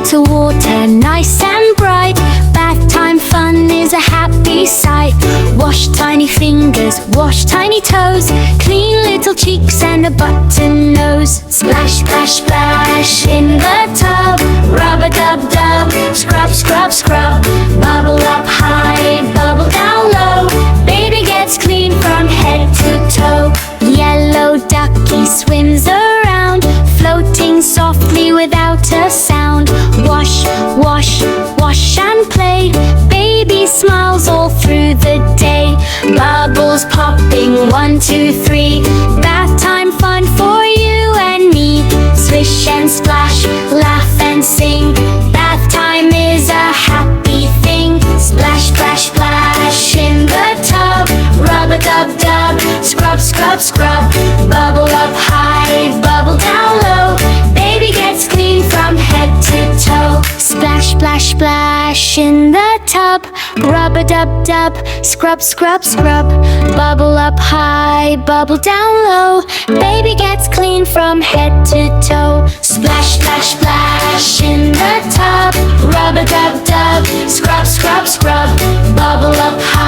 to water, nice and bright. Bath time fun is a happy sight. Wash tiny fingers, wash tiny toes, clean little cheeks and a button nose. Splash, splash, splash in the tub. Rub-a-dub-dub, scrub, scrub, scrub. Bubble up high, bubble down low. Baby gets clean from head to toe. Yellow ducky swims around, floating softly without a sound. Wash, wash, wash and play. Baby smiles all through the day. Bubbles popping, 1, 2, 3. Bath time fun for you and me. Swish and splash, laugh and sing. Bath time is a happy thing. Splash, splash, splash in the tub. Rub-a-dub-dub, scrub, scrub, scrub. Bubble up high, bubble down low. Baby gets clean from head to toe. Splash, splash, splash in the tub. Rub-a-dub-dub, scrub, scrub, scrub. Bubble up high, bubble down low. Baby gets clean from head to toe. Splash, splash, splash in the tub. Rub-a-dub-dub, scrub, scrub, scrub. Bubble up high.